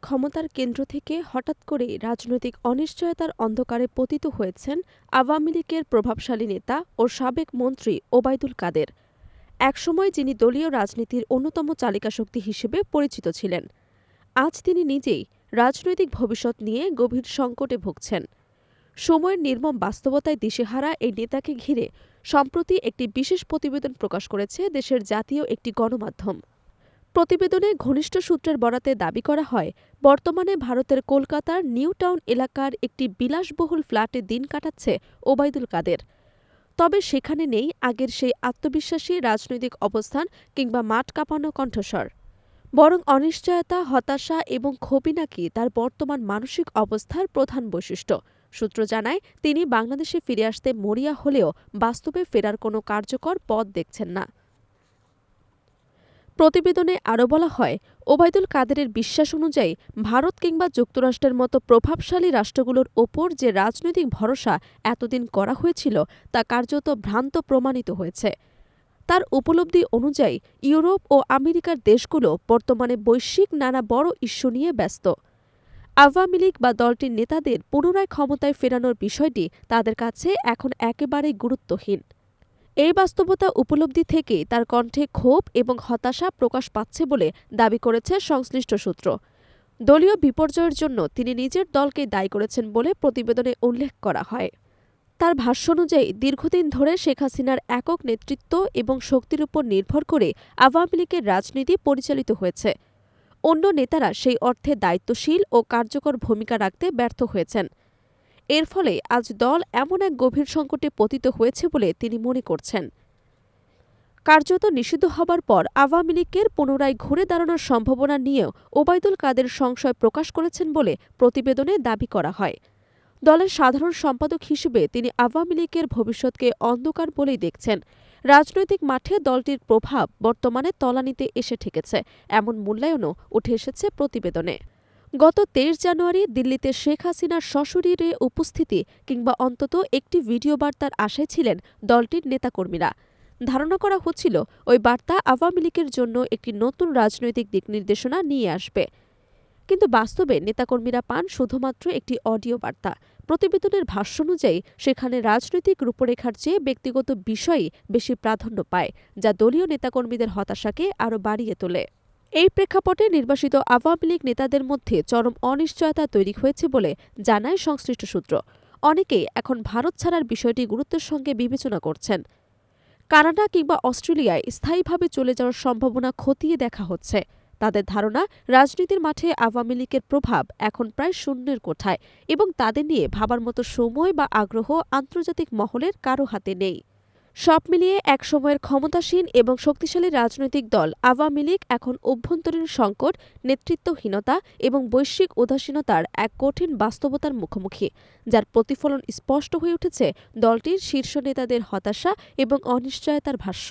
ক্ষমতার কেন্দ্র থেকে হঠাৎ করেই রাজনৈতিক অনিশ্চয়তার অন্ধকারে পতিত হয়েছেন আওয়ামী লীগের প্রভাবশালী নেতা ও সাবেক মন্ত্রী ওবায়দুল কাদের। একসময় যিনি দলীয় রাজনীতির অন্যতম চালিকাশক্তি হিসেবে পরিচিত ছিলেন, আজ তিনি নিজেই রাজনৈতিক ভবিষ্যৎ নিয়ে গভীর সংকটে ভুগছেন। সময়ের নির্মম বাস্তবতায় দিশেহারা এই নেতাকে ঘিরে সম্প্রতি একটি বিশেষ প্রতিবেদন প্রকাশ করেছে দেশের জাতীয় একটি গণমাধ্যম। প্রতিবেদনে ঘনিষ্ঠ সূত্রের বরাতে দাবি করা হয়, বর্তমানে ভারতের কলকাতার নিউ টাউন এলাকার একটি বিলাসবহুল ফ্ল্যাটে দিন কাটাচ্ছে ওবায়দুল কাদের। তবে সেখানে নেই আগের সেই আত্মবিশ্বাসী রাজনৈতিক অবস্থান কিংবা মাঠ কাঁপানো কণ্ঠস্বর। বরং অনিশ্চয়তা, হতাশা এবং ক্ষোভই নাকি তার বর্তমান মানসিক অবস্থার প্রধান বৈশিষ্ট্য। সূত্র জানায়, তিনি বাংলাদেশে ফিরে আসতে মরিয়া হলেও বাস্তবে ফেরার কোনো কার্যকর পথ দেখছেন না। প্রতিবেদনে আরও বলা হয়, ওবায়দুল কাদেরের বিশ্বাস অনুযায়ী ভারত কিংবা যুক্তরাষ্ট্রের মতো প্রভাবশালী রাষ্ট্রগুলোর ওপর যে রাজনৈতিক ভরসা এতদিন করা হয়েছিল তা কার্যত ভ্রান্ত প্রমাণিত হয়েছে। তার উপলব্ধি অনুযায়ী ইউরোপ ও আমেরিকার দেশগুলো বর্তমানে বৈশ্বিক নানা বড় ইস্যু নিয়ে ব্যস্ত। আওয়ামী লীগ বা দলটির নেতাদের পুনরায় ক্ষমতায় ফেরানোর বিষয়টি তাদের কাছে এখন একেবারেই গুরুত্বহীন। এই বাস্তবতা উপলব্ধি থেকেই তার কণ্ঠে ক্ষোভ এবং হতাশা প্রকাশ পাচ্ছে বলে দাবি করেছে সংশ্লিষ্ট সূত্র। দলীয় বিপর্যয়ের জন্য তিনি নিজের দলকে দায়ী করেছেন বলে প্রতিবেদনে উল্লেখ করা হয়। তার ভাষ্য অনুযায়ী দীর্ঘদিন ধরে শেখ হাসিনার একক নেতৃত্ব এবং শক্তির উপর নির্ভর করে আওয়ামী লীগের রাজনীতি পরিচালিত হয়েছে। অন্য নেতারা সেই অর্থে দায়িত্বশীল ও কার্যকর ভূমিকা রাখতে ব্যর্থ হয়েছেন। এর ফলে আজ দল এমন এক গভীর সংকটে পতিত হয়েছে বলে তিনি মনে করছেন। কার্যত নিষিদ্ধ হবার পর আওয়ামী লীগের পুনরায় ঘুরে দাঁড়ানোর সম্ভাবনা নিয়েও ওবায়দুল কাদের সংশয় প্রকাশ করেছেন বলে প্রতিবেদনে দাবি করা হয়। দলের সাধারণ সম্পাদক হিসেবে তিনি আওয়ামী লীগের ভবিষ্যৎকে অন্ধকার বলেই দেখছেন। রাজনৈতিক মাঠে দলটির প্রভাব বর্তমানে তলানিতে এসে ঠেকেছে, এমন মূল্যায়নও উঠে এসেছে প্রতিবেদনে। গত ২৩ জানুয়ারি দিল্লিতে শেখ হাসিনার সশরীরে উপস্থিতি কিংবা অন্তত একটি ভিডিও বার্তার আশায় ছিলেন দলটির নেতাকর্মীরা। ধারণা করা হচ্ছিল ওই বার্তা আওয়ামী লীগের জন্য একটি নতুন রাজনৈতিক দিকনির্দেশনা নিয়ে আসবে। কিন্তু বাস্তবে নেতাকর্মীরা পান শুধুমাত্র একটি অডিও বার্তা। প্রতিবেদনের ভাষ্য অনুযায়ী সেখানে রাজনৈতিক রূপরেখার চেয়ে ব্যক্তিগত বিষয়ই বেশি প্রাধান্য পায়, যা দলীয় নেতাকর্মীদের হতাশাকে আরও বাড়িয়ে তোলে। এই প্রেক্ষাপটে নির্বাসিত আওয়ামী লীগ নেতাদের মধ্যে চরম অনিশ্চয়তা তৈরি হয়েছে বলে জানায় সংশ্লিষ্ট সূত্র। অনেকেই এখন ভারত ছাড়ার বিষয়টি গুরুত্বের সঙ্গে বিবেচনা করছেন। কানাডা কিংবা অস্ট্রেলিয়ায় স্থায়ীভাবে চলে যাওয়ার সম্ভাবনা খতিয়ে দেখা হচ্ছে। তাদের ধারণা, রাজনীতির মাঠে আওয়ামী লীগের প্রভাব এখন প্রায় শূন্যের কোঠায় এবং তাদের নিয়ে ভাবার মতো সময় বা আগ্রহ আন্তর্জাতিক মহলের কারো হাতে নেই। সব মিলিয়ে একসময়ের ক্ষমতাসীন এবং শক্তিশালী রাজনৈতিক দল আওয়ামী লীগ এখন অভ্যন্তরীণ সংকট, নেতৃত্বহীনতা এবং বৈশ্বিক উদাসীনতার এক কঠিন বাস্তবতার মুখোমুখি, যার প্রতিফলন স্পষ্ট হয়ে উঠেছে দলটির শীর্ষ নেতাদের হতাশা এবং অনিশ্চয়তার ভাষ্য।